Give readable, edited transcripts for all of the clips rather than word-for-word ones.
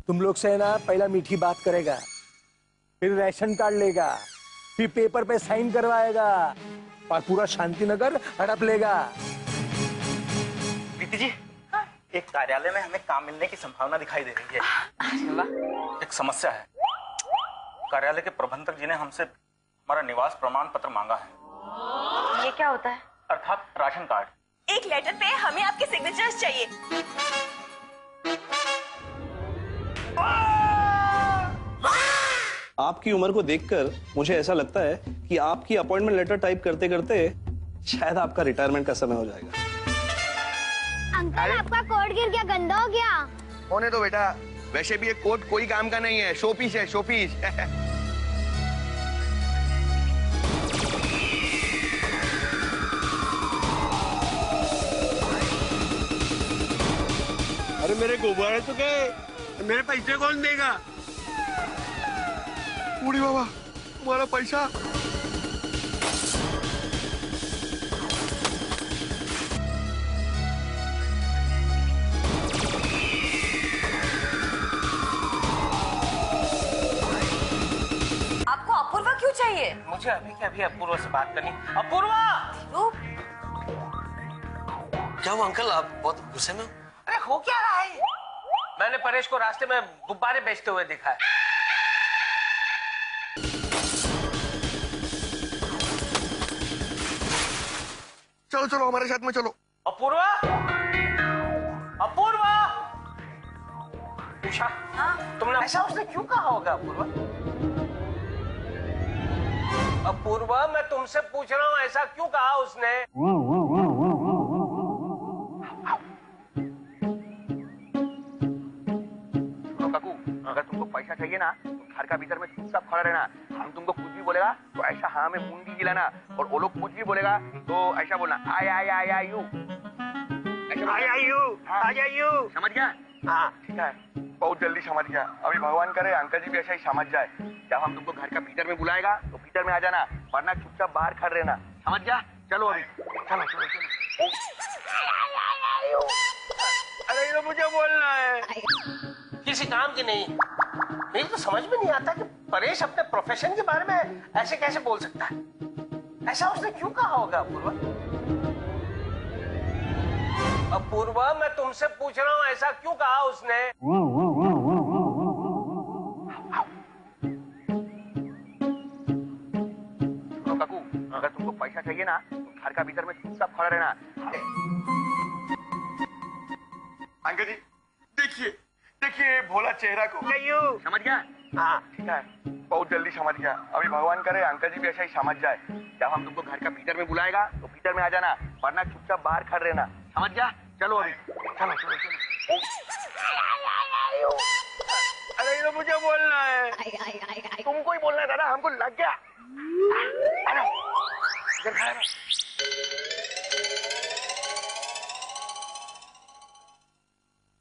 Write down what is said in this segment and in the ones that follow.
तुम लोग से ना पहला मीठी बात करेगा, फिर राशन कार्ड लेगा, फिर पेपर पे साइन करवाएगा और पूरा शांतिनगर हड़प लेगा। प्रीति जी, एक कार्यालय में हमें काम मिलने की संभावना दिखाई दे रही है। एक समस्या है, कार्यालय के प्रबंधक जी ने हमसे हमारा निवास प्रमाण पत्र मांगा है। ये क्या होता है? अर्थात राशन कार्ड। एक लेटर पे हमें आपके सिग्नेचर्स चाहिए। आपकी उम्र को देखकर मुझे ऐसा लगता है कि आपकी अपॉइंटमेंट लेटर टाइप करते करते शायद आपका रिटायरमेंट का समय हो जाएगा। अंकल आपका कोट गिर गया, गंदा हो गया। होने दो बेटा, वैसे भी ये कोट कोई काम का नहीं है, शोपीस है, शोपीस। अरे मेरे गुब्बारे तो गए, मेरे पैसे कौन देगा? बूढ़ी बाबा, तुम्हारा पैसा। आपको अपूर्वा क्यों चाहिए? मुझे अभी के अभी अपूर्वा से बात करनी। अपूर्वा! क्या हुआ अंकल, आप बहुत गुस्से में हो? अरे हो क्या रहा है? मैंने परेश को रास्ते में गुब्बारे बेचते हुए देखा है। चलो चलो हमारे साथ में चलो। अपूर्वा! अपूर्वा! उषा, तुमने ऐसा उसने क्यों कहा होगा अपूर्वा? अपूर्वा, मैं तुमसे पूछ रहा हूँ ऐसा क्यों कहा उसने? काकू, अगर तुमको पैसा चाहिए ना तो घर का भीतर में चुपचाप खड़ा रहना। हम तुमको कुछ भी बोलेगा तो ऐसा हाँ में मुंडी गिलाना, और वो लोग कुछ भी बोलेगा तो ऐसा बोलना I I I I you, I I you, I I you. समझ गया? हाँ ठीक है, बहुत जल्दी समझ गया। अभी भगवान करे अंकल जी भी ऐसा ही समझ जाए। जब हम तुमको घर का भीतर में बुलाएगा तो भीतर में आ जाना, वरना चुपचाप बाहर खड़े रहना। समझ गया? चलो अभी चलो चलो चलो। अरे ये तो मुझे बोलना है। किसी काम की नहीं। मेरी तो समझ में नहीं आता कि परेश अपने प्रोफेशन के बारे में ऐसे कैसे बोल सकता है। ऐसा उसने क्यों कहा होगा अपूर्वा? अपूर्वा, मैं तुमसे पूछ रहा हूँ ऐसा क्यों कहा उसने? काकू, अगर तुमको पैसा चाहिए ना तो घर का भीतर में चुपचाप खड़ा रहना। अंकल जी देखिए, देखिए भोला चेहरा को। समझ गया? हाँ ठीक है, बहुत जल्दी समझ गया। अभी भगवान करे अंकल जी भी ऐसा ही समझ जाए। जब हम तुमको घर का भीतर में बुलाएगा तो भीतर में आ जाना, वरना चुपचाप बाहर खड़े रहना। समझ गया? चलो अभी चलो चलो चलो। अरे ये तो मुझे बोलना है। तुमको ही बोलना था ना, हमको लग गया। इधर खड़ा रहो।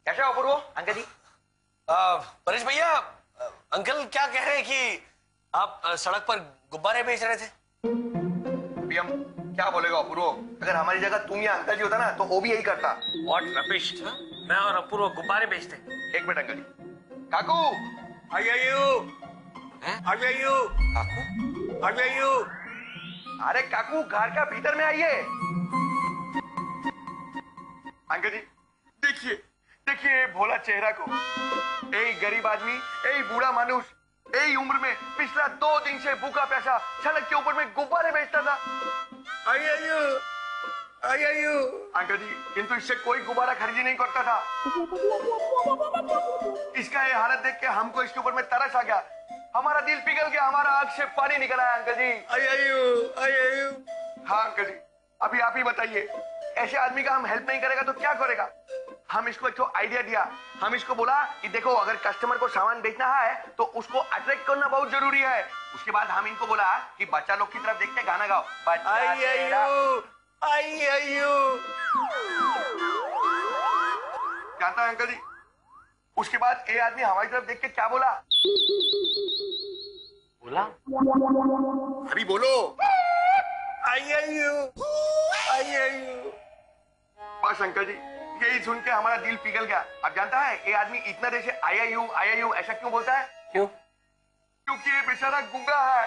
कैसा अपूर्व? अंकल जी परेश भैया, अंकल क्या कह रहे हैं कि आप सड़क पर गुब्बारे बेच रहे थे? अभी हम क्या बोलेगा अपूर्व? अगर हमारी जगह तुम या अंकल जी होता ना तो वो भी यही करता। What rubbish! मैं और अपूर्वा गुब्बारे बेचते। एक मिनट अंकल जी। काकू, I I you, I I you, काकू, आई आई यू। अरे काकू घर का भीतर में आइए। अंकल जी देखिए, देखिए भोला चेहरा को। यही गरीब आदमी, यही बूढ़ा मानुष, यही उम्र में पिछला 2 दिन से भूखा प्यासा सड़क के ऊपर में गुब्बारे बेचता था। I I you, I I you. Uncle ji, किंतु इससे कोई गुब्बारा खरीदी नहीं करता था। इसका ये हालत देख के हमको इसके ऊपर में तरस आ गया। हमारा दिल पिघल गया, हमारा आंख से पानी निकल आया uncle ji. I I you, I I you. हाँ अंकल जी, अभी आप ही बताइए, ऐसे आदमी का हम हेल्प नहीं करेगा तो क्या करेगा? हम इसको एक आइडिया दिया। हम इसको बोला कि देखो, अगर कस्टमर को सामान बेचना है तो उसको अट्रैक्ट करना बहुत जरूरी है। उसके बाद हम इनको बोला कि बच्चा लोग की तरफ देख के गाना गाओ। आई I you, I I you. जानता है अंकल जी, उसके बाद ये आदमी हमारी तरफ देख के क्या बोला? अभी बोलो। आई I you, I I you. बस अंकल जी, यही सुन के हमारा दिल पिघल गया। अब जानता है ये आदमी इतना देर से आई ऐसा क्यों बोलता है? क्यों? क्योंकि ये बेचारा गूंगा है,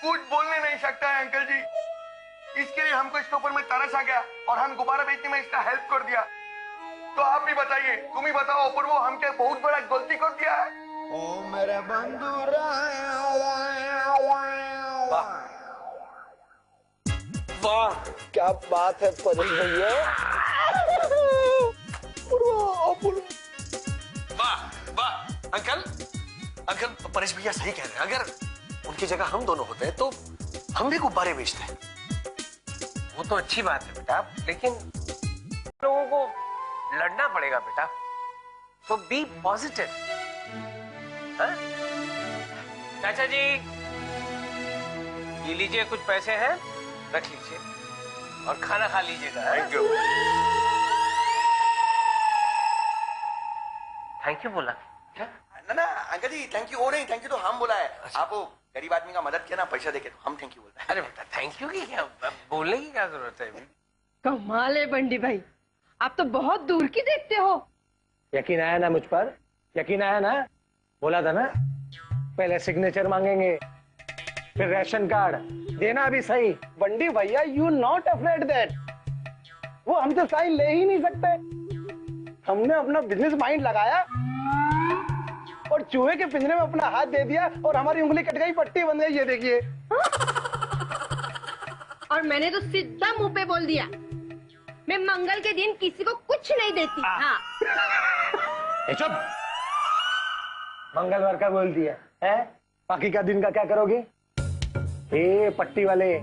कुछ बोलने नहीं सकता है अंकल जी। इसके लिए हमको इसके ऊपर में तरस आ गया और हम गुब्बारा बेचने में इसका हेल्प कर दिया। तो आप भी बताइए, तुम ही बताओ अपूर्व, हम क्या बहुत बड़ा गलती कर दिया है? ओ मेरे बंधु वाह क्या बात है परेश भैया। वाह वाह अंकल परेश भैया सही कह रहे हैं। अगर उनकी जगह हम दोनों होते हैं तो हम भी गुब्बारे बेचते हैं। वो तो अच्छी बात है बेटा, लेकिन लोगों को लड़ना पड़ेगा बेटा। तो बी पॉजिटिव। चाचा जी ये लीजिए, कुछ पैसे हैं, रख लीजिए और खाना खा लीजिएगा। Thank you. थैंक यू बोला क्या? ना अंकल जी थैंक यू, नहीं थैंक यू तो हम बोला है। आप वो गरीब आदमी का मदद किया ना पैसा देके, तो हम थैंक यू बोलते हैं। अरे बेटा थैंक यू की क्या, बोलने की क्या जरूरत है? कमाल है बंडी भाई, आप तो बहुत दूर की देखते हो। यकीन आया ना मुझ पर? यकीन आया ना? बोला था ना पहले सिग्नेचर मांगेंगे फिर राशन कार्ड देना भी सही। बंडी भैया यू नॉट अफ्रेड दैट, वो हमसे साइन ले ही नहीं सकते। हमने अपना बिजनेस माइंड लगाया और चूहे के पिंजरे में अपना हाथ दे दिया और हमारी उंगली कट गई, पट्टी बन गई। ये देखिए। और मैंने तो सीधा मुंह पे बोल दिया, मैं मंगल के दिन किसी को कुछ नहीं देती। हाँ। चुप। मंगलवार का बोल दिया है, बाकी का दिन का क्या करोगे? ए पट्टी वाले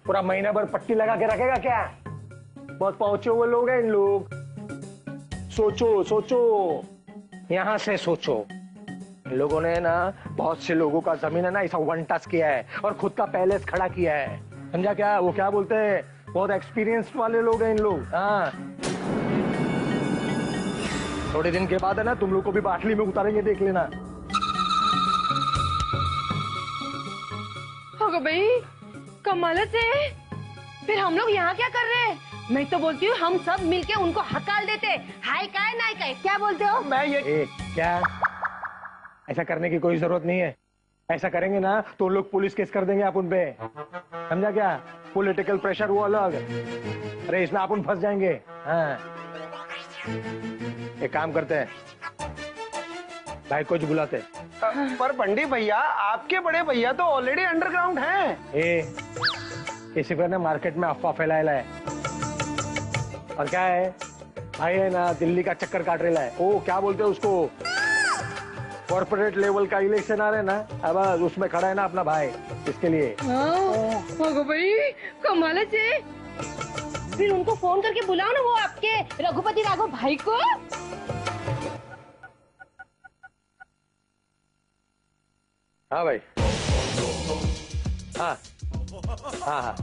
पूरा महीना भर पट्टी लगा के रखेगा क्या? बहुत पहुंचे हुए लोग हैं इन लोग। सोचो सोचो, यहां से सोचो। इन लोगों ने ना बहुत से लोगों का जमीन है ना ऐसा वन टच किया है और खुद का पैलेस खड़ा किया है, समझा क्या? वो क्या बोलते हैं, बहुत एक्सपीरियंस वाले लोग हैं इन लोग। हाँ, थोड़े दिन के बाद है ना तुम लोग को भी बाटली में उतारेंगे, देख लेना। होगा भाई कमालत है। फिर हम लोग यहाँ क्या कर रहे हैं? मैं तो बोलती हूँ हम सब मिलके उनको हकाल देते। हाय काय नाय काय, क्या बोलते हो? मैं ये क्या, ऐसा करने की कोई जरूरत नहीं है। ऐसा करेंगे ना तो लोग पुलिस केस कर देंगे अपन पे, समझा क्या? पॉलिटिकल प्रेशर वो अलग, अरे इसमें अपन फंस जाएंगे। हाँ, एक काम करते हैं, भाई कुछ बुलाते। पर बंडी भैया आपके बड़े भैया तो ऑलरेडी अंडरग्राउंड हैं। किसी पर ना मार्केट में अफवाह फैलाएला है और क्या है भाई, है ना दिल्ली का चक्कर काट रहा है। ओ क्या बोलते हैं उसको, कॉर्पोरेट लेवल का इलेक्शन आ रहे ना, अब उसमें खड़ा है ना अपना भाई, इसके लिए। होगा भाई कमालत है। फिर उनको फोन करके बुलाओ ना, वो आपके रघुपति राघव भाई को। हाँ भाई, हाँ हाँ हाँ,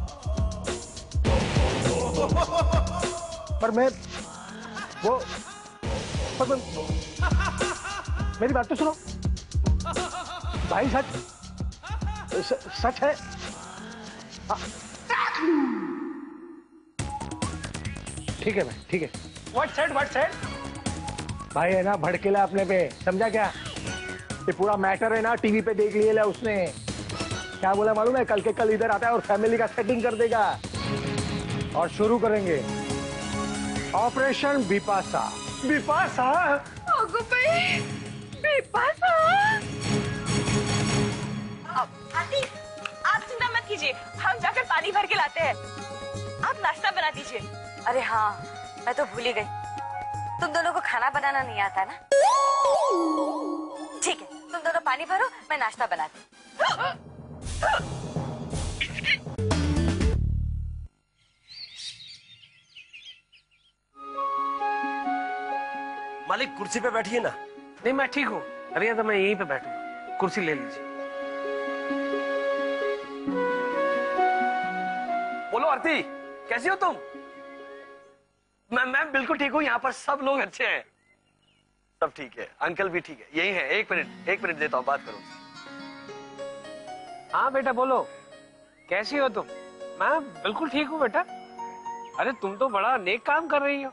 पर मैं वो पर मेरी बात तो सुनो भाई, सच है। ठीक है भाई, ठीक है। व्हाट सेड भाई है ना भड़केला अपने पे, समझा क्या? ये पूरा मैटर है ना टीवी पे देख लिया उसने। क्या बोला मालूम है? कल के कल इधर आता है और फैमिली का सेटिंग कर देगा और शुरू करेंगे ऑपरेशन बिपाशा। बिपाशा? होगा भाई बिपाशा। आंटी आप चिंता मत कीजिए, हम जाकर पानी भर के लाते हैं, आप नाश्ता बना दीजिए। अरे हाँ, मैं तो भूल ही गई, तुम दोनों को खाना बनाना नहीं आता ना? ठीक है, तुम दोनों पानी भरो, मैं नाश्ता बनाती। मालिक कुर्सी पे बैठिए ना। नहीं मैं ठीक हूँ, अरे तो मैं यहीं पे बैठूंगा, कुर्सी ले लीजिए। बोलो आरती, कैसी हो तुम? मैं बिल्कुल ठीक हूँ, यहाँ पर सब लोग अच्छे हैं, सब ठीक है, अंकल भी ठीक है, यही है। एक मिनट देता हूँ, बात करो। हाँ बेटा बोलो, कैसी हो तुम? मैं बिल्कुल ठीक हूँ बेटा। अरे तुम तो बड़ा नेक काम कर रही हो।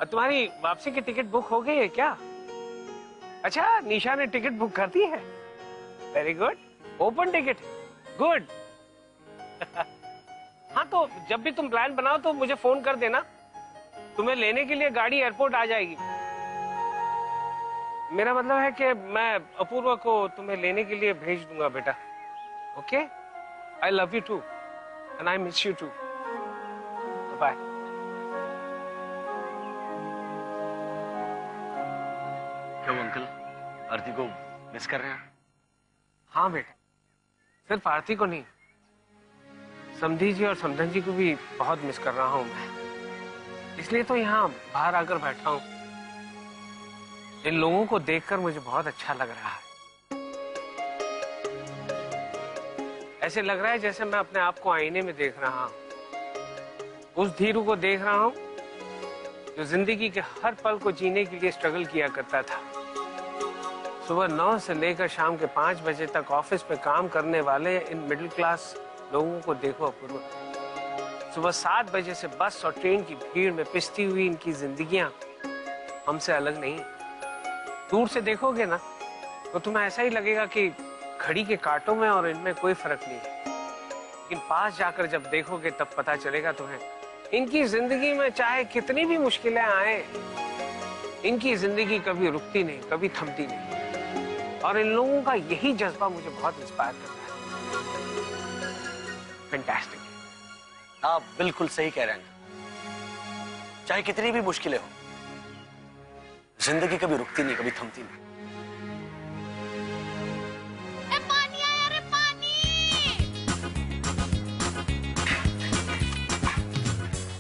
तुम्हारी वापसी की टिकट बुक हो गई है क्या? अच्छा, निशा ने टिकट बुक कर दी है। Very good, open ticket, good. हाँ, तो जब भी तुम प्लान बनाओ तो मुझे फोन कर देना, तुम्हें लेने के लिए गाड़ी एयरपोर्ट आ जाएगी। मेरा मतलब है कि मैं अपूर्वा को तुम्हें लेने के लिए भेज दूंगा बेटा। Okay, I love you too and I miss you too. Bye. क्यों अंकल, आरती को मिस कर रहे हैं? हाँ बेटा, सिर्फ आरती को नहीं, समधी जी और समधन जी को भी बहुत मिस कर रहा हूं मैं। इसलिए तो यहाँ बाहर आकर बैठा हूं। इन लोगों को देखकर मुझे बहुत अच्छा लग रहा है। ऐसे लग रहा है जैसे मैं अपने आप को आईने में देख रहा हूं। उस धीरू को देख रहा हूं जो जिंदगी के हर पल को जीने के लिए स्ट्रगल किया करता था। सुबह 9 से लेकर शाम के 5 बजे तक ऑफिस में काम करने वाले इन मिडिल क्लास लोगों को देखो अपूर्व। सुबह 7 बजे से बस और ट्रेन की भीड़ में पिसती हुई इनकी जिंदगियां हमसे अलग नहीं। दूर से देखोगे ना तो तुम्हें ऐसा ही लगेगा कि घड़ी के कांटों में और इनमें कोई फर्क नहीं है। लेकिन पास जाकर जब देखोगे तब पता चलेगा तुम्हें, इनकी जिंदगी में चाहे कितनी भी मुश्किलें आए, इनकी जिंदगी कभी रुकती नहीं, कभी थमती नहीं। और इन लोगों का यही जज्बा मुझे बहुत इंस्पायर करता है। फैंटास्टिक। आप बिल्कुल सही कह रहे हैं। चाहे कितनी भी मुश्किलें हो, जिंदगी कभी रुकती नहीं, कभी थमती नहीं। पानी आया रे, पानी!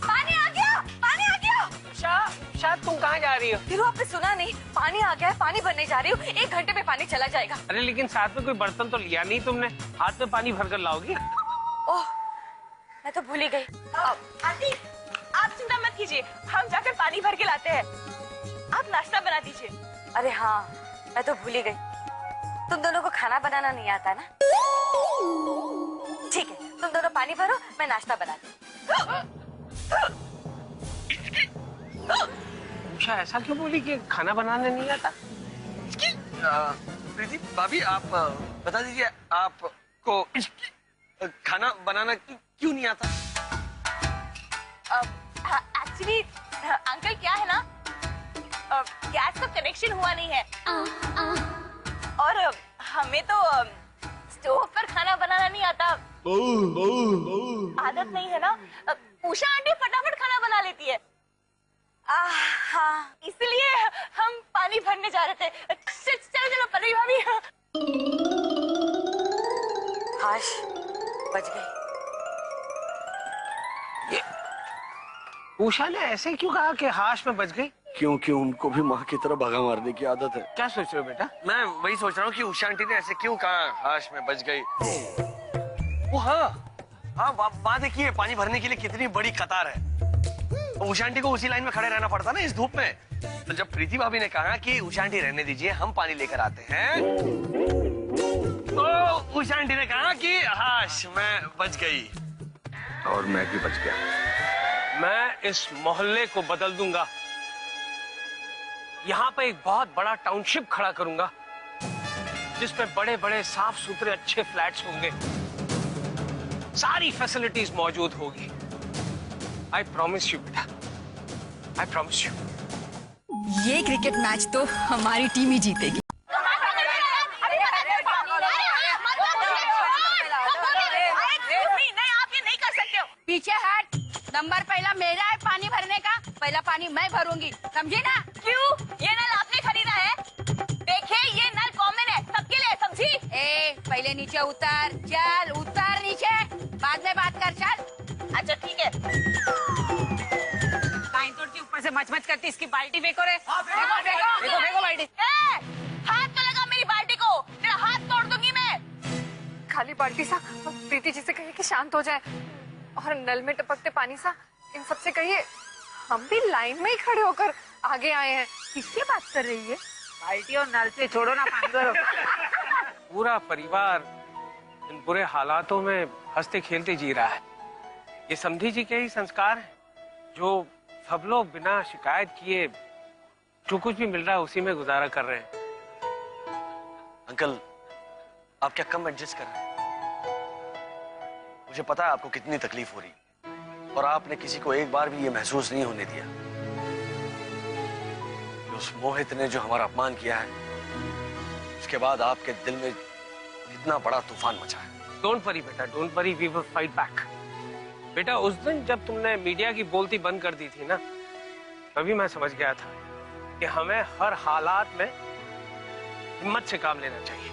पानी आ गया, पानी आ गया। शायद तुम कहाँ जा रही हो? धीरू, आपने सुना नहीं? पानी आ गया है, पानी भरने जा रही हूँ। 1 घंटे में पानी चला जाएगा। अरे लेकिन साथ में कोई बर्तन तो लिया नहीं तुमने, हाथ में पानी भरकर लाओगी? ओह, मैं तो भूल ही गई। आंटी, आप चिंता मत कीजिए, हम जाकर पानी भर के लाते हैं। आप नाश्ता बना दीजिए। अरे हाँ, मैं तो भूल ही गई। तुम दोनों को खाना बनाना नहीं आता ना? ठीक है, तुम दोनों पानी भरो, मैं नाश्ता बनाती हूँ। उषा ऐसा क्यों बोली कि खाना बनाने नहीं आता? प्रीति भाभी, आप बता दीजिए, आपको खाना बनाना क्यों नहीं आता? एक्चुअली अंकल, क्या है ना, गैस का कनेक्शन हुआ नहीं है और हमें तो स्टोव पर खाना बनाना नहीं आता। आदत नहीं है ना। उषा आंटी फटाफट खाना बना लेती है। हाँ, इसलिए हम पानी भरने जा रहे थे। चलो चलो परी भाभी। हाश, बच गई। उषा ने ऐसे क्यों कहा कि हाश में बच गई? क्योंकि उनको भी माँ की तरह भगा मारने की आदत है। क्या सोच रहे हो बेटा? मैं वही सोच रहा हूँ कि उषा आंटी ने ऐसे क्यों कहा हाश में बच गई। वो हाँ, वहाँ देखिए पानी भरने के लिए कितनी बड़ी कतार है। उषा आंटी को उसी लाइन में खड़े रहना पड़ता ना इस धूप में। तो जब प्रीति भाभी ने कहा कि उषा आंटी रहने दीजिए, हम पानी लेकर आते हैं, तो उषा आंटी ने कहा कि हाश मैं बच गई और मैं भी बच गया। मैं इस मोहल्ले को बदल दूंगा। यहाँ पे एक बहुत बड़ा टाउनशिप खड़ा करूंगा जिसमें बड़े बड़े साफ सुथरे अच्छे फ्लैट्स होंगे, सारी फैसिलिटीज मौजूद होगी। आई प्रॉमिस यू बेटा, आई प्रॉमिस यू। ये क्रिकेट मैच तो हमारी टीम ही जीतेगी। पीछे हट, नंबर पहला मेरा है पानी भरने का। पहला पानी मैं भरूंगी, समझी ना? क्यों? ये नल आपने खरीदा है? देखिए, ये नल कॉमन है, सबके लिए, समझी? पहले नीचे उतर, चल उतर नीचे, बाद में बात कर। चल, अच्छा ठीक है। काइन तोड़ती ऊपर से मच करती, इसकी बाल्टी फेंको रे। फेंको बाल्टी। हाथ तो लगा मेरी बाल्टी को, तेरा हाथ तोड़ दूंगी मैं। खाली बाल्टी सा प्रीति जी से कहिए कि शांत हो जाए, और नल में टपकते पानी सा इन सबसे कहिए हम भी लाइन में ही खड़े होकर आगे आए हैं। किसकी बात कर रही है? बाल्टी और नल से छोड़ो ना, पानी भरो। पूरा परिवार इन बुरे हालातों में हंसते खेलते जी रहा है। ये समधी जी के ही संस्कार हैं जो सब लोग बिना शिकायत किए जो कुछ भी मिल रहा है उसी में गुजारा कर रहे हैं। अंकल, आप क्या कम एडजस्ट कर रहे हैं? मुझे पता है आपको कितनी तकलीफ हो रही, और आपने किसी को एक बार भी ये महसूस नहीं होने दिया कि उस मोहित ने जो हमारा अपमान किया है, उसके बाद आपके दिल में इतना बड़ा तूफान मचा है। डोंट वरी बेटा, don't worry, we will fight back. बेटा, उस दिन जब तुमने मीडिया की बोलती बंद कर दी थी ना, तभी मैं समझ गया था कि हमें हर हालात में हिम्मत से काम लेना चाहिए।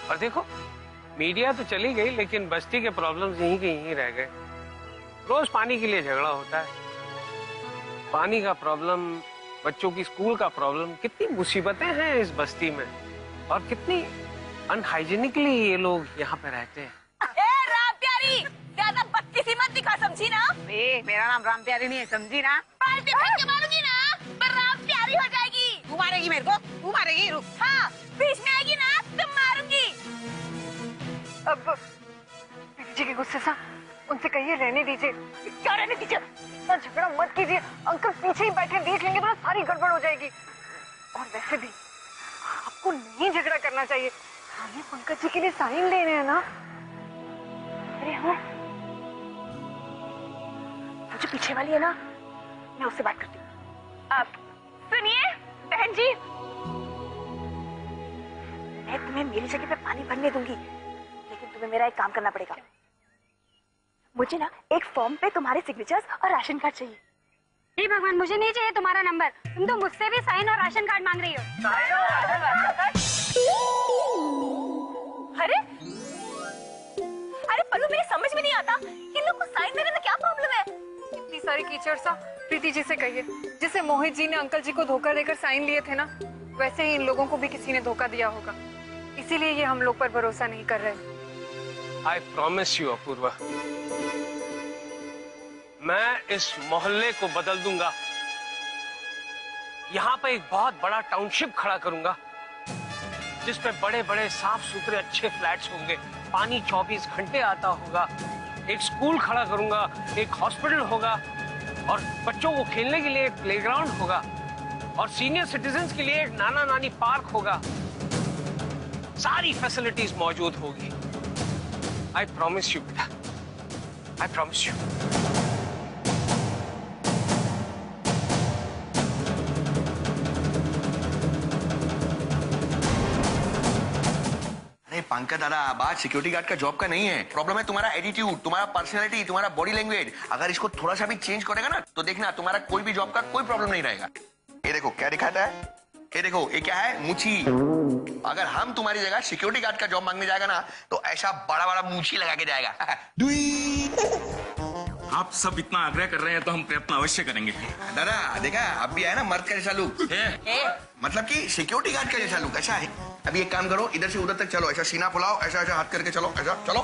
और देखो, मीडिया तो चली गई, लेकिन बस्ती के प्रॉब्लम्स यहीं के यहीं रह गए। रोज पानी के लिए झगड़ा होता है, पानी का प्रॉब्लम, बच्चों की स्कूल का प्रॉब्लम, कितनी मुसीबतें हैं इस बस्ती में, और कितनी अनहाइजीनिकली ये लोग यहाँ पे रहते हैं। राम प्यारी, ज्यादा बदतमीजी मत दिखा, समझी ना? मेरा नाम राम प्यारी नहीं है, समझी ना? बाल्टी फेंक के मारूंगी ना, पर राम प्यारी हो जाएगी। तू मारेगी मेरे को? तू मारेगी? रुक। हाँ, बीच में आएगी ना तो मारूंगी। अब दीदी जी के गुस्से से उनसे कहिए रहने दीजिए। क्या रहने दीजिए? इतना झगड़ा मत कीजिए, अंकल पीछे ही बैठे देख लेंगे तो सारी गड़बड़ हो जाएगी। और वैसे भी आपको नहीं झगड़ा करना चाहिए, हमें पंकज जी के लिए साइन लेने हैं ना। अरे हाँ, वो जो पीछे वाली है ना, मैं उससे बात करती हूँ। आप सुनिए बहन जी, मैं तुम्हें मेरी जगह पे पानी भरने दूंगी, लेकिन तुम्हें मेरा एक काम करना पड़ेगा। मुझे ना एक फॉर्म पे तुम्हारे सिग्नेचर्स और राशन कार्ड चाहिए। हे भगवान, मुझे नहीं चाहिए तुम्हारा नंबर, तुम तो मुझसे भी साइन और राशन कार्ड मांग रही हो। अरे अरे पल्लू, मेरी समझ में नहीं आता इन लोग को साइन देने में क्या प्रॉब्लम है? इतनी सारी कीचड़ सा प्रीति जी से कहिए, जिसे मोहित जी ने अंकल जी को धोखा देकर साइन लिए थे ना, वैसे ही इन लोगों को भी किसी ने धोखा दिया होगा, इसीलिए ये हम लोग पर भरोसा नहीं कर रहे। आई प्रॉमिस यू अपूर्वा, मैं इस मोहल्ले को बदल दूंगा। यहाँ पे एक बहुत बड़ा टाउनशिप खड़ा करूंगा, जिसपे बड़े बड़े साफ सुथरे अच्छे फ्लैट्स होंगे, पानी 24 घंटे आता होगा, एक स्कूल खड़ा करूंगा, एक हॉस्पिटल होगा, और बच्चों को खेलने के लिए एक प्लेग्राउंड होगा, और सीनियर सिटीजन्स के लिए एक नाना नानी पार्क होगा। सारी फैसिलिटीज मौजूद होगी। आई प्रॉमिस यू बेटा, आई प्रॉमिस यू। पंकज दादा, बात सिक्योरिटी गार्ड का जॉब का नहीं है, प्रॉब्लम है तुम्हारा एटीट्यूड, तुम्हारा पर्सनैलिटी, तुम्हारा बॉडी लैंग्वेज। अगर इसको थोड़ा सा भी चेंज करेगा ना, तो देखना तुम्हारा कोई भी जॉब का कोई प्रॉब्लम नहीं रहेगा। ये देखो क्या दिखाता है, ये देखो ये क्या है, मूछी। अगर हम तुम्हारी जगह सिक्योरिटी गार्ड का जॉब मांगने जाएगा ना, तो ऐसा बड़ा बड़ा मूछी लगा के जाएगा। आप सब इतना आग्रह कर रहे हैं तो हम प्रयत्न अवश्य करेंगे। दादा देखा, अब भी है ना मर्द का जैसा लुक, मतलब कि सिक्योरिटी गार्ड का जैसा लुक ऐसा है। अभी एक काम करो, इधर से उधर तक चलो, ऐसा सीना फुलाओ, ऐसा ऐसा हाथ करके चलो, ऐसा चलो।